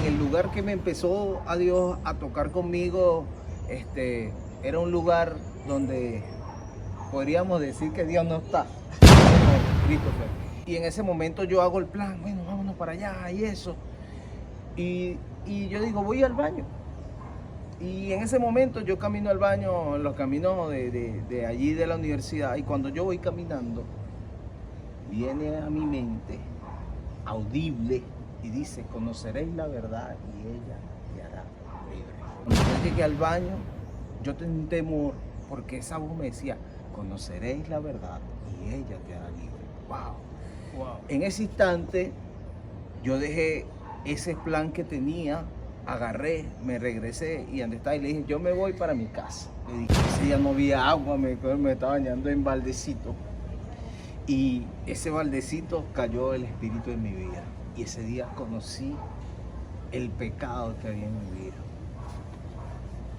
el lugar que me empezó a Dios a tocar conmigo, era un lugar donde podríamos decir que Dios no está, como Christopher. Y en ese momento yo hago el plan, bueno, vámonos para allá y eso. Y yo digo, voy al baño. Y en ese momento yo camino al baño, en los caminos de allí de la universidad, y cuando yo voy caminando, viene a mi mente audible y dice, conoceréis la verdad y ella te hará libre. Cuando yo llegué al baño, yo tenía un temor porque esa voz me decía, conoceréis la verdad y ella te hará libre. Wow. Wow. En ese instante, yo dejé ese plan que tenía, agarré, me regresé y donde estaba y le dije, yo me voy para mi casa. Le dije, ese día no había agua, me estaba bañando en baldecito. Y ese baldecito cayó el espíritu en mi vida. Y ese día conocí el pecado que había en mi vida.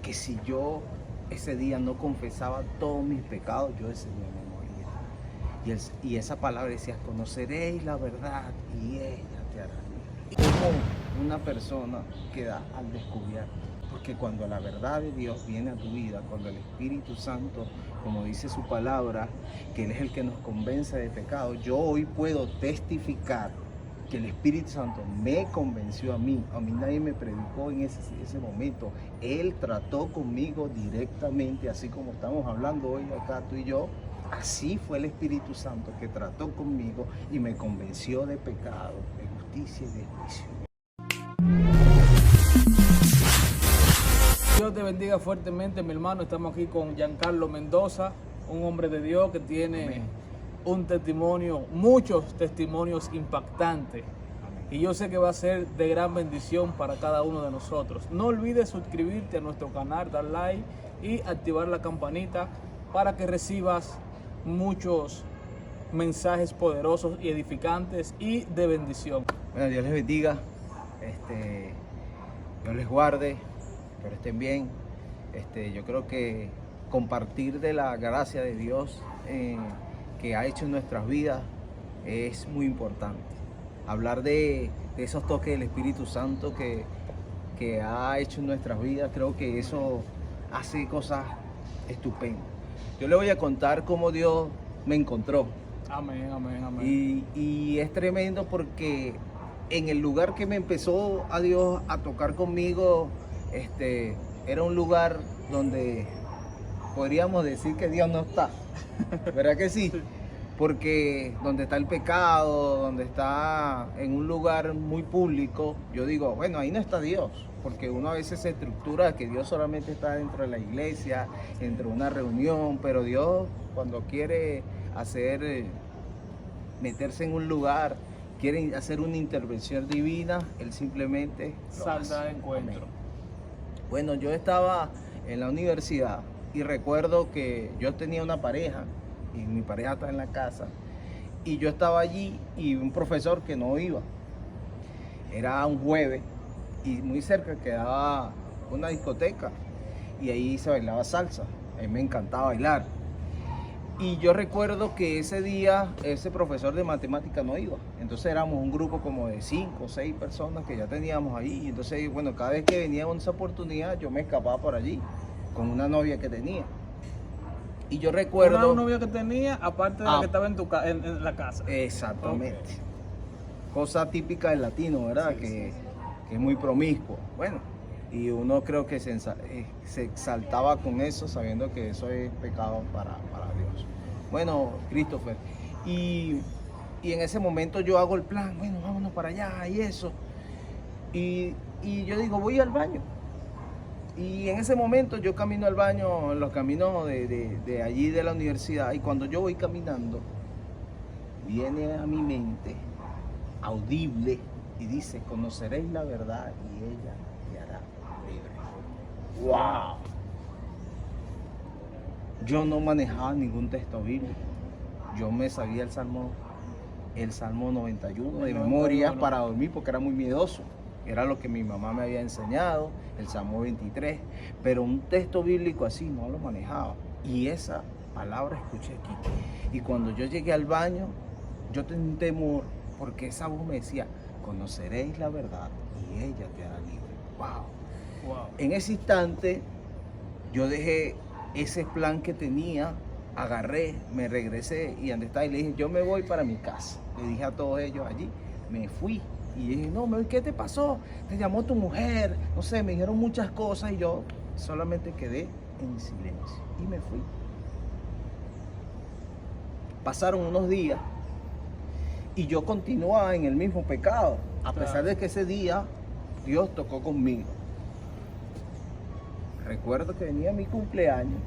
Que si yo ese día no confesaba todos mis pecados, yo ese día me moría. Y esa palabra decía, conoceréis la verdad y ella te hará libre. Como una persona queda al descubierto. Porque cuando la verdad de Dios viene a tu vida, cuando el Espíritu Santo, como dice su palabra, que Él es el que nos convence de pecado, yo hoy puedo testificar que el Espíritu Santo me convenció a mí nadie me predicó en ese momento, Él trató conmigo directamente, así como estamos hablando hoy acá tú y yo, así fue el Espíritu Santo que trató conmigo y me convenció de pecado, de justicia y de juicio. Dios te bendiga fuertemente, mi hermano. Estamos aquí con Giancarlo Mendoza, un hombre de Dios que tiene Amén. un testimonio, muchos testimonios impactantes. Amén. Y yo sé que va a ser de gran bendición para cada uno de nosotros. No olvides suscribirte a nuestro canal, dar like y activar la campanita para que recibas muchos mensajes poderosos y edificantes y de bendición. Bueno, Dios les bendiga, Dios les guarde, que estén bien. Yo creo que compartir de la gracia de Dios que ha hecho en nuestras vidas es muy importante. Hablar de esos toques del Espíritu Santo que ha hecho en nuestras vidas, creo que eso hace cosas estupendas. Yo le voy a contar cómo Dios me encontró. Amén, amén, amén. Y es tremendo porque en el lugar que me empezó a Dios a tocar conmigo, era un lugar donde podríamos decir que Dios no está, ¿verdad que sí? Porque donde está el pecado, donde está en un lugar muy público, yo digo, bueno, ahí no está Dios, porque uno a veces se estructura que Dios solamente está dentro de la iglesia, dentro de una reunión, pero Dios cuando quiere meterse en un lugar, quiere hacer una intervención divina, Él simplemente Salta de encuentro. Amén. Bueno, yo estaba en la universidad y recuerdo que yo tenía una pareja y mi pareja está en la casa y yo estaba allí y un profesor que no iba. Era un jueves y muy cerca quedaba una discoteca y ahí se bailaba salsa. A mí me encantaba bailar. Y yo recuerdo que ese día ese profesor de matemática no iba. Entonces éramos un grupo como de 5 o 6 personas que ya teníamos ahí. Y entonces, bueno, cada vez que venía esa oportunidad, yo me escapaba por allí con una novia que tenía. Y yo recuerdo... Una novia que tenía, aparte de la que estaba en la casa. Exactamente. Okay. Cosa típica del latino, ¿verdad? Sí, que es muy promiscuo. Bueno, y uno creo que se exaltaba con eso, sabiendo que eso es pecado para Dios. Bueno, Christopher, y en ese momento yo hago el plan, bueno, vámonos para allá y eso. Y yo digo, voy al baño. Y en ese momento yo camino al baño, en los caminos de allí de la universidad, y cuando yo voy caminando, viene a mi mente audible y dice, conoceréis la verdad y ella te hará libre. ¡Wow! Yo no manejaba ningún texto bíblico. Yo me sabía el Salmo 91 de memoria para dormir porque era muy miedoso. Era lo que mi mamá me había enseñado, el Salmo 23. Pero un texto bíblico así no lo manejaba. Y esa palabra escuché aquí. Y cuando yo llegué al baño, yo tenía un temor porque esa voz me decía, conoceréis la verdad y ella te hará libre. Wow. Wow. En ese instante yo dejé ese plan que tenía, agarré, me regresé y donde está y le dije, yo me voy para mi casa. Le dije a todos ellos allí, me fui. Y dije, no, ¿qué te pasó? Te llamó tu mujer, no sé, me dijeron muchas cosas y yo solamente quedé en silencio y me fui. Pasaron unos días y yo continuaba en el mismo pecado, a pesar de que ese día Dios tocó conmigo. Recuerdo que venía mi cumpleaños,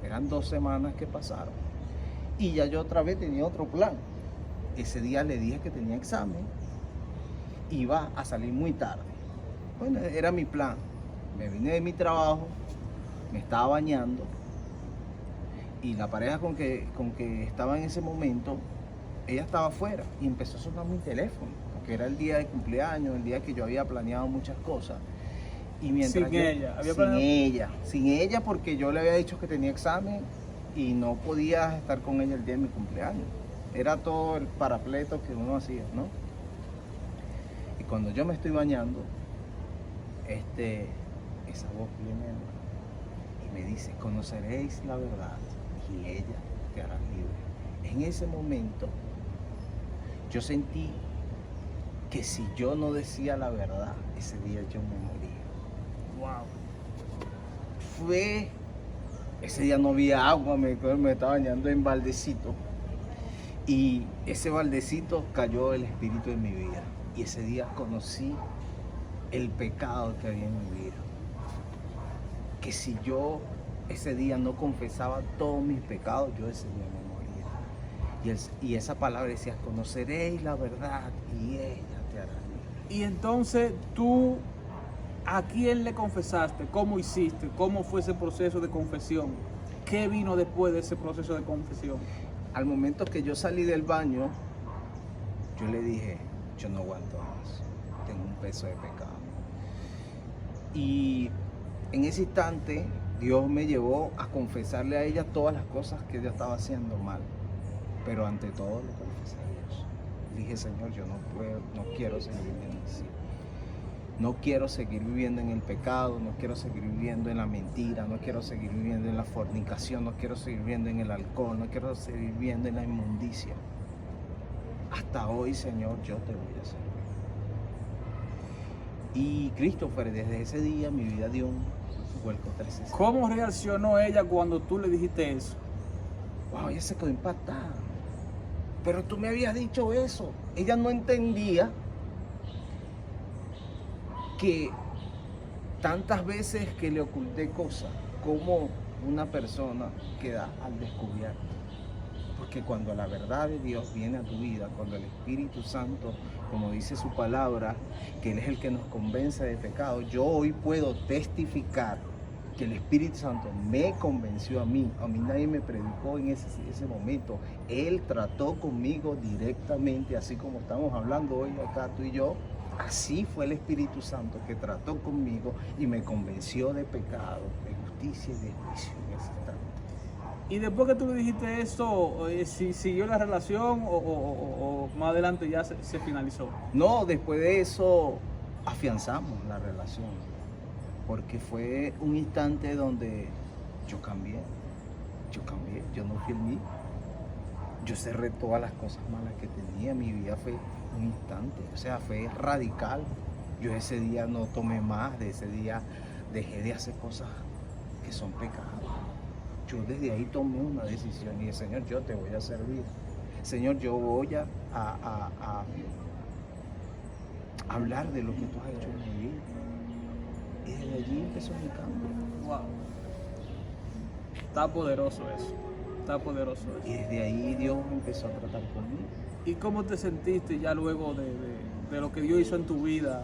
eran 2 semanas que pasaron y ya yo otra vez tenía otro plan. Ese día le dije que tenía examen, iba a salir muy tarde. Bueno, era mi plan. Me vine de mi trabajo, me estaba bañando y la pareja con que estaba en ese momento, ella estaba afuera y empezó a sonar mi teléfono, porque era el día de cumpleaños, el día que yo había planeado muchas cosas. Y mientras sin ella, porque yo le había dicho que tenía examen y no podía estar con ella el día de mi cumpleaños. Era todo el parapleto que uno hacía, ¿no? Y cuando yo me estoy bañando, esa voz viene y me dice, conoceréis la verdad y ella te hará libre. En ese momento, yo sentí que si yo no decía la verdad, ese día yo me moría. Wow. Ese día no había agua, me estaba bañando en baldecito. Y ese baldecito cayó el espíritu en mi vida. Y ese día conocí el pecado que había en mi vida. Que si yo ese día no confesaba todos mis pecados, yo ese día me moría. Y esa palabra decía, conoceréis la verdad y ella te hará libre. Y entonces tú, ¿a quién le confesaste? ¿Cómo hiciste? ¿Cómo fue ese proceso de confesión? ¿Qué vino después de ese proceso de confesión? Al momento que yo salí del baño, yo le dije, yo no aguanto más, tengo un peso de pecado. Y en ese instante, Dios me llevó a confesarle a ella todas las cosas que yo estaba haciendo mal. Pero ante todo le confesé a Dios. Dije, Señor, yo no quiero seguir viviendo así. No quiero seguir viviendo en el pecado, no quiero seguir viviendo en la mentira, no quiero seguir viviendo en la fornicación, no quiero seguir viviendo en el alcohol, no quiero seguir viviendo en la inmundicia. Hasta hoy, Señor, yo te voy a servir. Y Christopher, desde ese día mi vida dio un vuelco 360. ¿Cómo reaccionó ella cuando tú le dijiste eso? Wow, ella se quedó impactada. Pero tú me habías dicho eso. Ella no entendía que tantas veces que le oculté cosas, como una persona queda al descubierto. Porque cuando la verdad de Dios viene a tu vida, cuando el Espíritu Santo, como dice su palabra, que Él es el que nos convence de pecado, yo hoy puedo testificar que el Espíritu Santo me convenció a mí nadie me predicó en ese momento. Él trató conmigo directamente, así como estamos hablando hoy acá tú y yo. Así fue el Espíritu Santo que trató conmigo y me convenció de pecado, de justicia y de juicio en ese instante. Y después que tú le dijiste eso, si siguió la relación o más adelante ya se finalizó. No, después de eso afianzamos la relación, porque fue un instante donde yo cambié, yo no fui el mismo. Yo cerré todas las cosas malas que tenía, mi vida fue un instante, o sea, fue radical. Yo ese día no tomé más, de ese día dejé de hacer cosas que son pecados. Yo desde ahí tomé una decisión y dije, Señor, yo te voy a servir. Señor, yo voy a hablar de lo que tú has hecho en mi vida. Y desde allí empezó mi cambio. Wow. Está poderoso eso. Está poderoso eso. Y desde ahí Dios empezó a tratar conmigo. ¿Y cómo te sentiste ya luego de lo que Dios hizo en tu vida?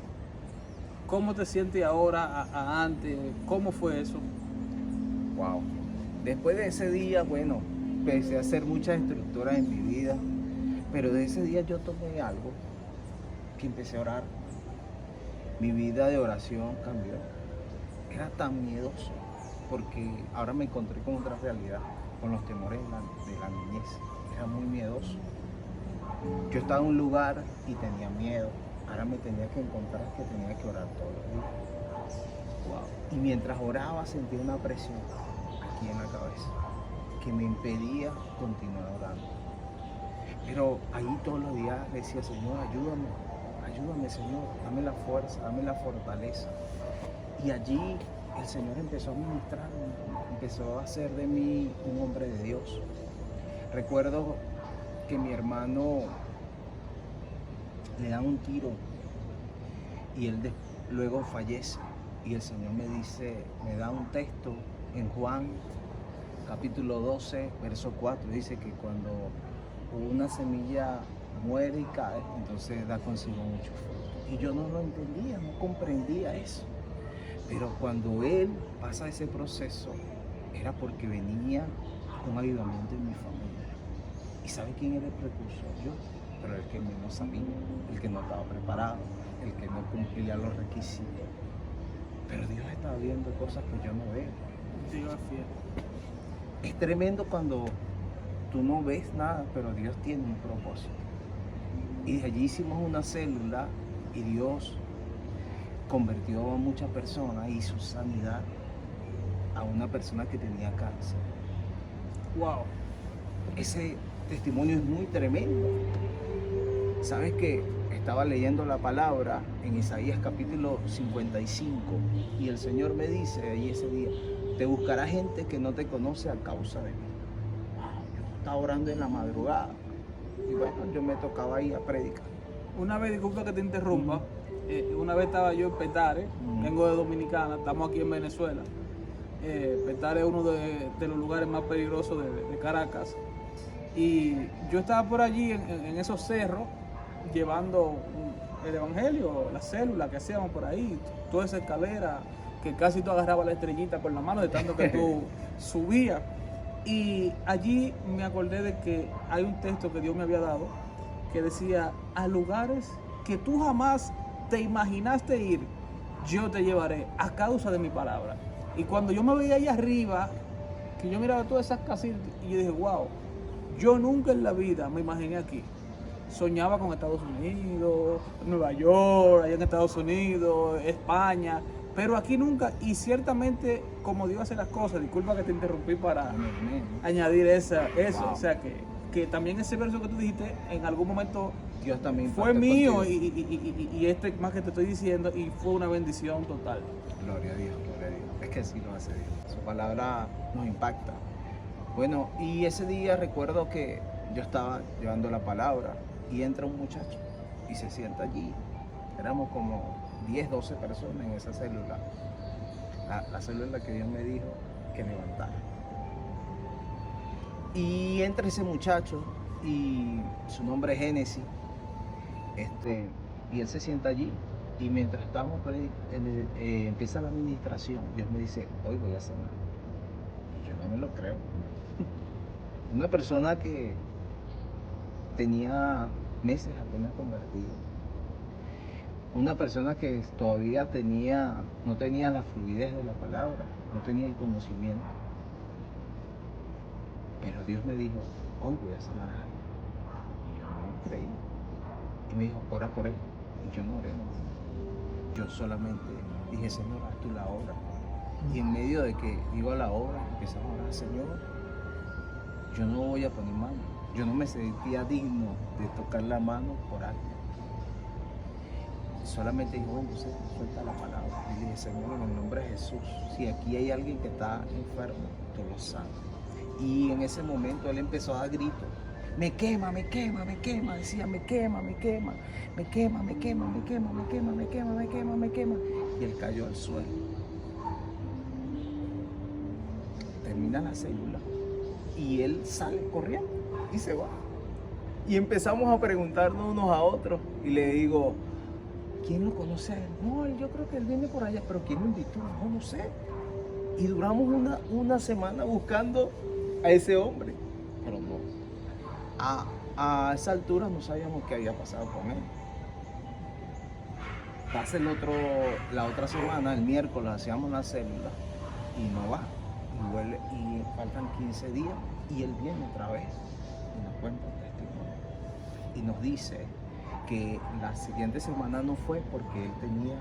¿Cómo te sientes ahora a antes? ¿Cómo fue eso? Wow. Después de ese día, bueno, empecé a hacer muchas estructuras en mi vida, pero de ese día yo tomé algo que empecé a orar. Mi vida de oración cambió. Era tan miedoso porque ahora me encontré con otra realidad, con los temores de la niñez. Era muy miedoso. Yo estaba en un lugar y tenía miedo. ahora me tenía que encontrar que tenía que orar todos los días. Wow. Y mientras oraba sentía una presión aquí en la cabeza que me impedía continuar orando. Pero ahí todos los días decía, Señor, ayúdame, ayúdame, Señor, dame la fuerza, dame la fortaleza. Y allí el Señor empezó a ministrarme, empezó a hacer de mí un hombre de Dios. Recuerdo que mi hermano le dan un tiro y él luego fallece. Y el Señor me dice, me da un texto en Juan capítulo 12, verso 4. Dice que cuando una semilla muere y cae, entonces da consigo mucho fruto. Y yo no lo entendía, no comprendía eso. Pero cuando él pasa ese proceso, era porque venía un avivamiento en mi familia. ¿Y sabe quién era el precursor? Yo. Pero el que menos sabía, el que no estaba preparado, el que no cumplía los requisitos. Pero Dios estaba viendo cosas que yo no veo. Dios es fiel. Es tremendo cuando tú no ves nada, pero Dios tiene un propósito. Y de allí hicimos una célula y Dios convirtió a muchas personas, hizo sanidad a una persona que tenía cáncer. Wow. Ese testimonio es muy tremendo. ¿Sabes qué? Estaba leyendo la palabra en Isaías capítulo 55 y el Señor me dice ahí ese día, te buscará gente que no te conoce a causa de mí. Yo estaba orando en la madrugada y bueno, yo me tocaba ir a predicar. Una vez, disculpa que te interrumpa, una vez estaba yo en Petare, vengo de Dominicana, estamos aquí en Venezuela. Petare es uno de los lugares más peligrosos de Caracas. Y yo estaba por allí en esos cerros llevando el evangelio, la célula que hacíamos por ahí, toda esa escalera que casi tú agarrabas la estrellita con la mano de tanto que tú subías. Y allí me acordé de que hay un texto que Dios me había dado que decía, a lugares que tú jamás te imaginaste ir, yo te llevaré a causa de mi palabra. Y cuando yo me veía ahí arriba, que yo miraba todas esas casitas y yo dije, wow, yo nunca en la vida me imaginé aquí. Soñaba con Estados Unidos, Nueva York, allá en Estados Unidos, España, pero aquí nunca. Y ciertamente, como Dios hace las cosas, disculpa que te interrumpí para añadir eso. Wow. O sea, que también ese verso que tú dijiste, en algún momento Dios también fue mío y este más que te estoy diciendo, y fue una bendición total. Gloria a Dios, gloria a Dios. Es que así lo hace Dios. Su palabra nos impacta. Bueno, y ese día recuerdo que yo estaba llevando la palabra y entra un muchacho y se sienta allí. Éramos como 10, 12 personas en esa célula. La célula que Dios me dijo que levantara. Y entra ese muchacho y su nombre es Génesis. Y él se sienta allí. Y mientras estamos empieza la administración, Dios me dice, hoy voy a cenar. Yo no me lo creo. Una persona que tenía meses apenas convertido. Una persona que todavía no tenía la fluidez de la palabra, no tenía el conocimiento. Pero Dios me dijo, hoy voy a sanar a alguien. Y yo no creí. Y me dijo, ora por él. Y yo no oré, no. Yo solamente dije, Señor, haz tú la obra. Y en medio de que digo la obra, empezamos a orar, Señor, yo no voy a poner mano. Yo no me sentía digno de tocar la mano por alguien. Solamente dije, bueno, entonces suelta la palabra. Y dije, Señor, en el nombre de Jesús, si aquí hay alguien que está enfermo, tú lo sabes. Y en ese momento él empezó a dar gritos. Me quema, me quema, me quema. Decía, me quema, me quema, me quema, me quema, me quema, me quema, me quema, me quema, me quema. Y él cayó al suelo. Termina la célula. Y él sale corriendo y se va. Y empezamos a preguntarnos unos a otros. Y le digo, ¿quién lo conoce a él? No, yo creo que él viene por allá. ¿Pero quién lo invitó? No sé. Y duramos una semana buscando a ese hombre. Pero no. A esa altura no sabíamos qué había pasado con él. Pasa la otra semana, el miércoles, hacíamos la célula y no va. Y faltan 15 días y él viene otra vez y nos cuenta el testimonio. Y nos dice que la siguiente semana no fue porque él tenía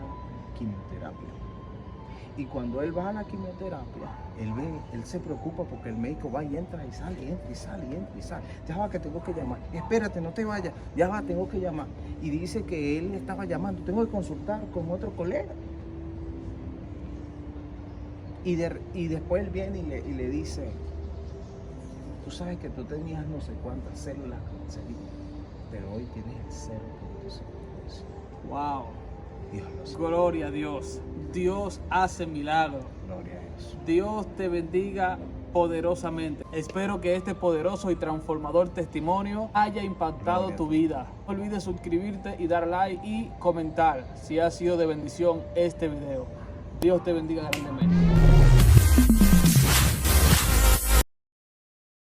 quimioterapia. Y cuando él va a la quimioterapia, él se preocupa porque el médico va y entra y sale, entra y sale, entra y sale. Ya va, que tengo que llamar. Espérate, no te vayas. Ya va, tengo que llamar. Y dice que él estaba llamando. Tengo que consultar con otro colega. Y después él viene y le dice, tú sabes que tú tenías no sé cuántas células cancerígenas, pero hoy tienes el 0.5%. Wow. Dios lo sabe. Gloria a Dios. Dios hace milagros. Gloria a Dios. Dios te bendiga poderosamente. Espero que este poderoso y transformador testimonio haya impactado Gloria a tu Dios. vida. No olvides suscribirte y dar like y comentar si ha sido de bendición este video. Dios te bendiga grandemente.